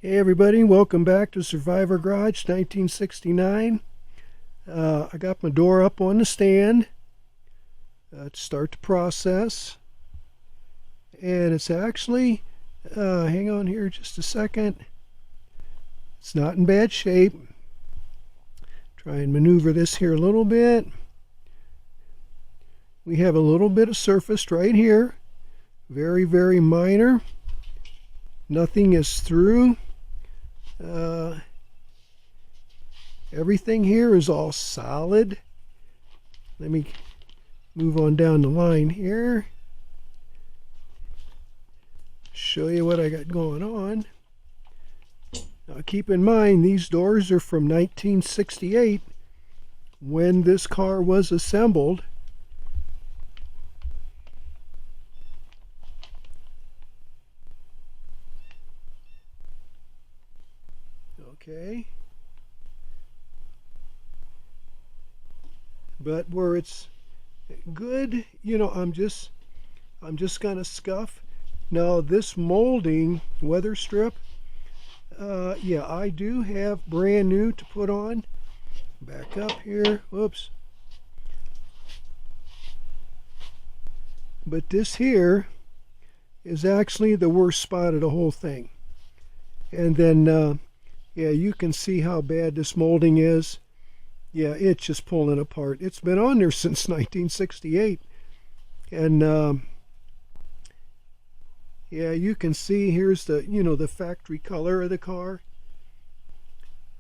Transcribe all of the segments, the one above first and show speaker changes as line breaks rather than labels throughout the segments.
Hey everybody, welcome back to Survivor Garage 1969. I got my door up on the stand to start the process. And it's actually, hang on here just a second, it's not in bad shape. Try and maneuver this here a little bit. We have a little bit of surface right here. Very, very minor. Nothing is through. Everything here is all solid. Let me move on down the line here. Show you what I got going on. Now keep in mind these doors are from 1968 when this car was assembled. Okay. But where it's good, I'm just gonna scuff. Now this molding weather strip, yeah, I do have brand new to put on. Back up here, whoops. But this here is actually the worst spot of the whole thing. And then, yeah, you can see how bad this molding is. Yeah, it's just pulling apart. It's been on there since 1968. And yeah, you can see here's the, the factory color of the car.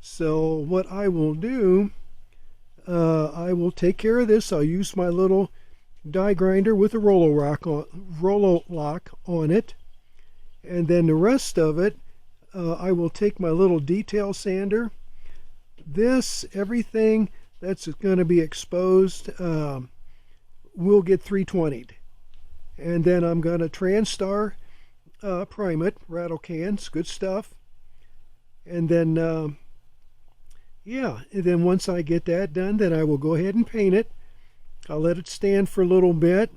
So what I will do, I will take care of this. I'll use my little die grinder with a Rolo lock on it. And then the rest of it, I will take my little detail sander. Everything that's going to be exposed will get 320'd. And then I'm going to Transtar prime it, rattle cans, good stuff. And then, yeah, and then once I get that done, then I will go ahead and paint it. I'll let it stand for a little bit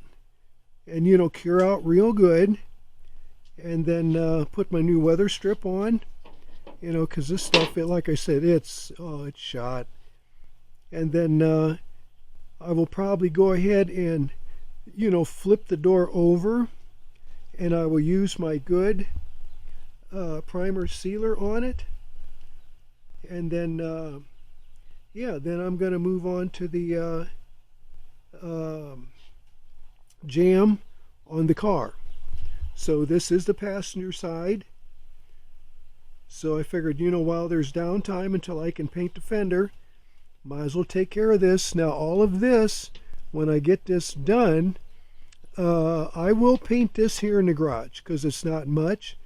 and, cure out real good. And then put my new weather strip on. Because this stuff, like I said, it's shot. And then I will probably go ahead and, flip the door over, and I will use my good primer sealer on it. And then, yeah, then I'm going to move on to the jam on the car. So this is the passenger side. So I figured, while there's downtime until I can paint the fender, might as well take care of this. Now all of this, when I get this done, I will paint this here in the garage because it's not much.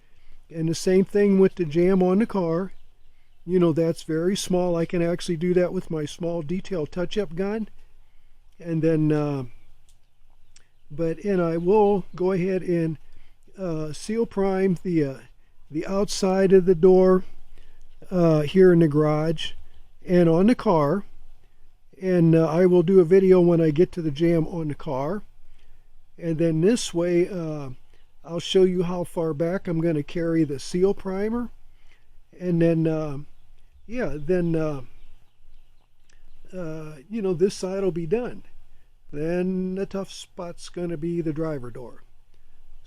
And the same thing with the jam on the car. That's very small. I can actually do that with my small detail touch-up gun. And then, and I will go ahead and seal prime the outside of the door here in the garage and on the car. And I will do a video when I get to the jam on the car. And then this way, I'll show you how far back I'm going to carry the seal primer. And then, yeah, then, this side will be done. Then the tough spot's going to be the driver door.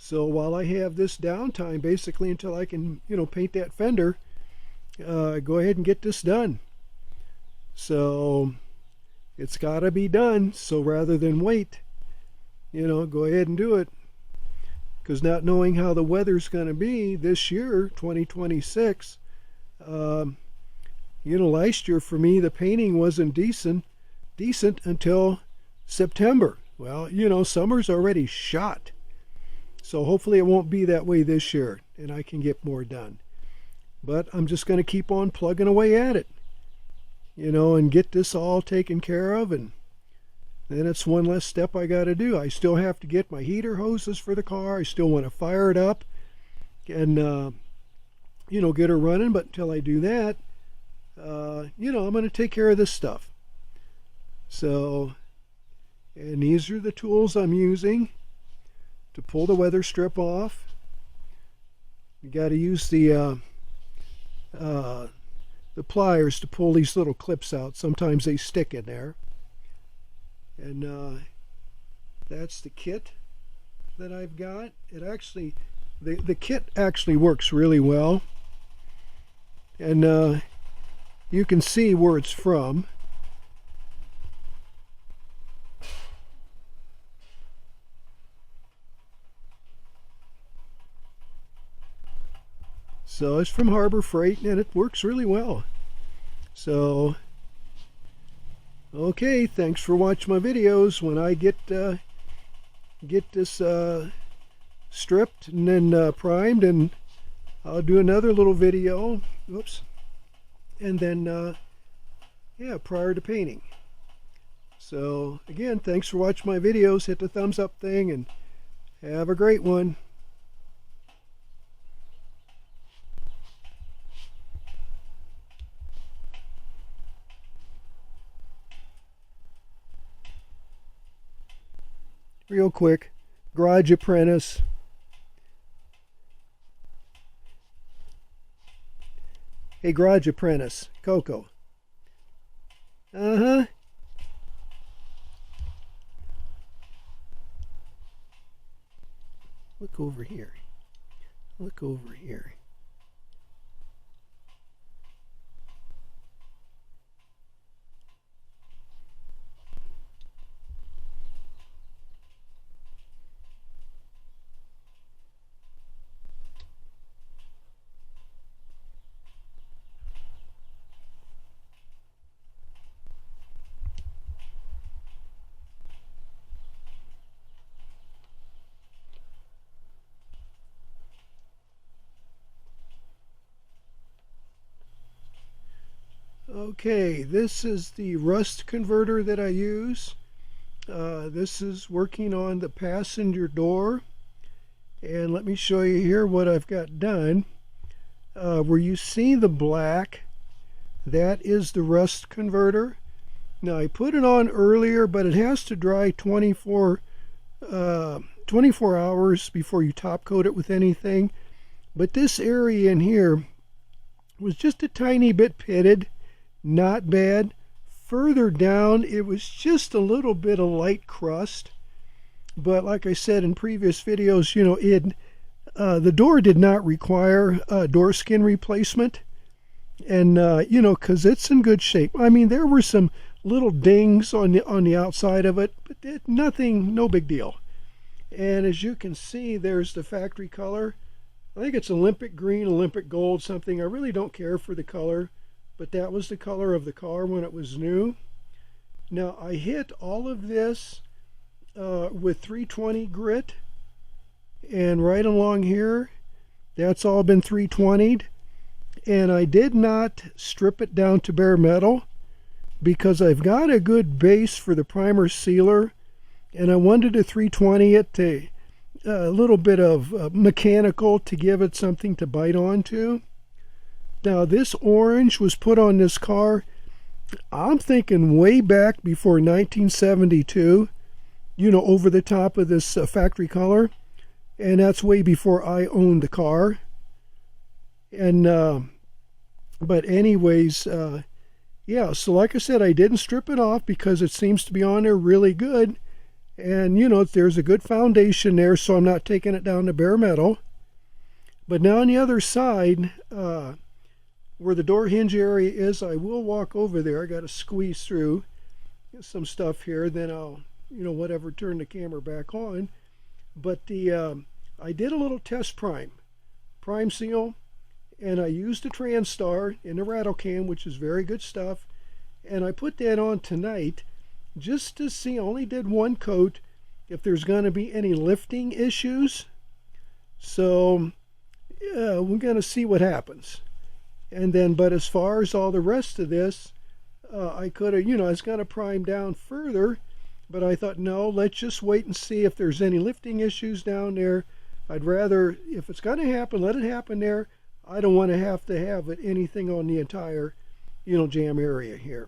So while I have this downtime, basically until I can, paint that fender, go ahead and get this done. So it's got to be done. So rather than wait, go ahead and do it. Because not knowing how the weather's going to be this year, 2026, last year for me, the painting wasn't decent until September. Well, summer's already shot. So hopefully it won't be that way this year and I can get more done. But I'm just going to keep on plugging away at it, and get this all taken care of. And then it's one less step I got to do. I still have to get my heater hoses for the car. I still want to fire it up and, get her running. But until I do that, I'm going to take care of this stuff. So, and these are the tools I'm using to pull the weather strip off. You got to use the the pliers to pull these little clips out. Sometimes they stick in there. And that's the kit that I've got. It actually, the kit actually works really well. And you can see where it's from. So it's from Harbor Freight, and it works really well. So, okay, thanks for watching my videos. When I get this stripped and then primed, and I'll do another little video. Oops. And then, yeah, prior to painting. So, again, thanks for watching my videos. Hit the thumbs up thing, and have a great one. Real quick, Garage Apprentice. Hey, Garage Apprentice, Coco. Uh-huh. Look over here. Look over here. Okay, this is the rust converter that I use. This is working on the passenger door. And let me show you here what I've got done. Where you see the black, that is the rust converter. Now I put it on earlier, but it has to dry 24 hours before you top coat it with anything. But this area in here was just a tiny bit pitted. Not bad. Further down, it was just a little bit of light crust. But like I said in previous videos, you know, the door did not require a door skin replacement. And, you know, because it's in good shape. I mean, there were some little dings on the outside of it, but nothing, no big deal. And as you can see, there's the factory color. I think it's Olympic green, Olympic gold, something. I really don't care for the color. But that was the color of the car when it was new. Now I hit all of this with 320 grit, and right along here, that's all been 320'd. And I did not strip it down to bare metal because I've got a good base for the primer sealer, and I wanted to 320 it to a little bit of mechanical to give it something to bite onto. Now this orange was put on this car, I'm thinking way back before 1972, you know, over the top of this factory color. And that's way before I owned the car. And, but anyways, yeah, so like I said, I didn't strip it off because it seems to be on there really good. And, you know, there's a good foundation there, so I'm not taking it down to bare metal. But now on the other side, where the door hinge area is, I will walk over there. I got to squeeze through some stuff here, then I'll, you know, whatever, turn the camera back on. But I did a little test prime seal, and I used a Transtar in the rattle can, which is very good stuff. And I put that on tonight just to see, I only did one coat, if there's going to be any lifting issues. So we're going to see what happens. And then, but as far as all the rest of this, I could have, you know, I was going to prime down further, but I thought, no, let's just wait and see if there's any lifting issues down there. I'd rather, if it's going to happen, let it happen there. I don't want to have it anything on the entire, you know, jam area here.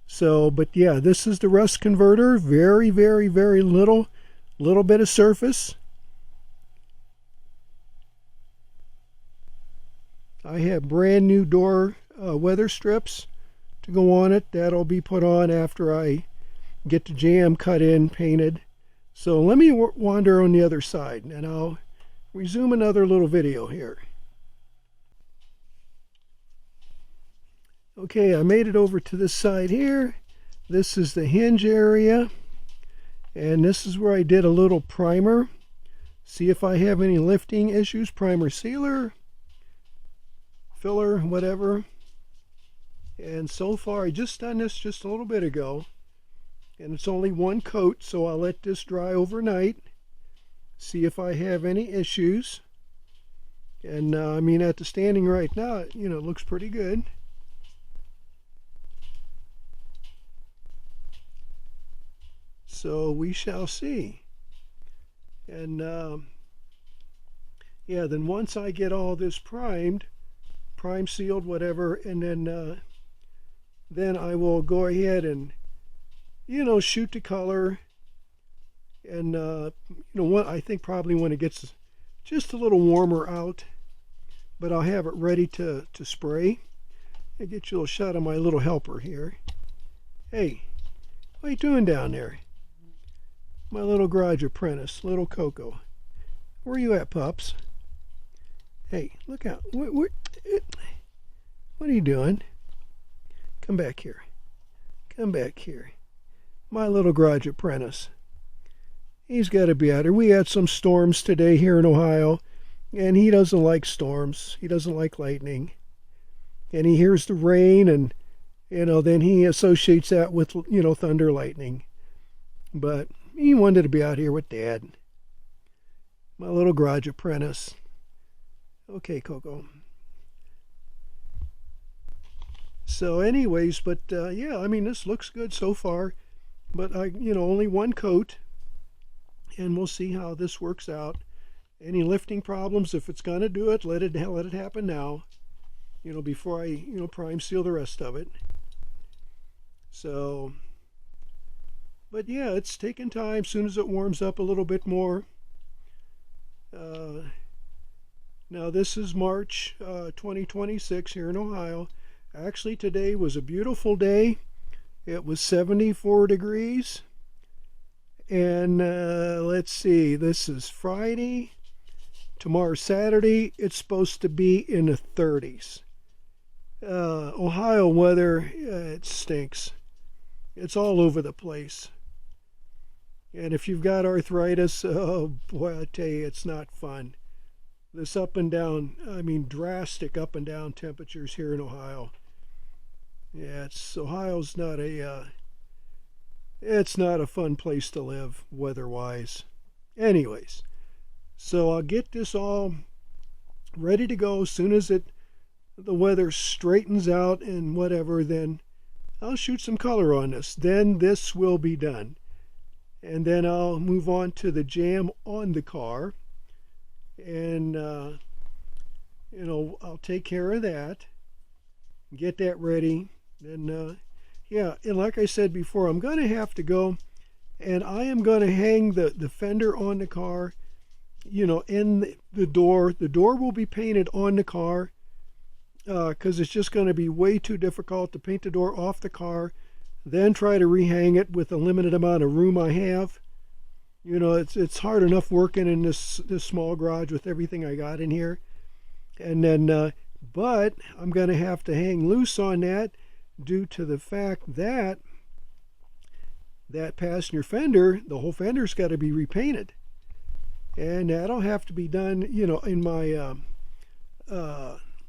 So, but yeah, this is the rust converter. Very, very, very little bit of surface. I have brand new door weather strips to go on it. That'll be put on after I get the jamb cut in, painted. So let me wander on the other side and I'll resume another little video here. Okay, I made it over to this side here. This is the hinge area, and this is where I did a little primer. See if I have any lifting issues. Primer sealer, filler, whatever. And so far, I just done this just a little bit ago, and it's only one coat, so I'll let this dry overnight. See if I have any issues. And I mean, at the standing right now, it looks pretty good. So we shall see. And yeah, then once I get all this primed, prime sealed, whatever, and then I will go ahead and shoot the color. And I think probably when it gets just a little warmer out, but I'll have it ready to spray. I'll get you a little shot of my little helper here. Hey, what are you doing down there? My little garage apprentice, little Coco. Where are you at, pups? Hey, look out. What are you doing? Come back here. Come back here. My little garage apprentice. He's got to be out here. We had some storms today here in Ohio, and he doesn't like storms. He doesn't like lightning. And he hears the rain, and, then he associates that with, thunder, lightning. But he wanted to be out here with Dad. My little garage apprentice. Okay, Coco. So anyways, but yeah, I mean, this looks good so far. But only one coat. And we'll see how this works out. Any lifting problems, if it's going to do it, let it happen now. Before I, prime seal the rest of it. So, but yeah, it's taking time. As soon as it warms up a little bit more. Now this is March 2026 here in Ohio. Actually, today was a beautiful day. It was 74 degrees. And let's see, this is Friday. Tomorrow's Saturday. It's supposed to be in the 30s. Ohio weather, it stinks. It's all over the place. And if you've got arthritis, oh boy, I tell you, it's not fun. This up and down, I mean drastic up and down temperatures here in Ohio. Yeah, Ohio's not it's not a fun place to live weather-wise. Anyways, so I'll get this all ready to go. As soon as the weather straightens out and whatever, then I'll shoot some color on this. Then this will be done. And then I'll move on to the jamb on the car. And, I'll take care of that. Get that ready. Then, yeah, and like I said before, I'm going to have to go and I am going to hang the fender on the car, in the door. The door will be painted on the car because it's just going to be way too difficult to paint the door off the car, then try to rehang it with the limited amount of room I have. It's hard enough working in this small garage with everything I got in here. And then, but I'm going to have to hang loose on that due to the fact that that passenger fender, the whole fender's got to be repainted. And that'll have to be done, in my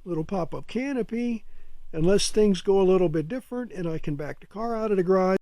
little pop-up canopy, unless things go a little bit different and I can back the car out of the garage.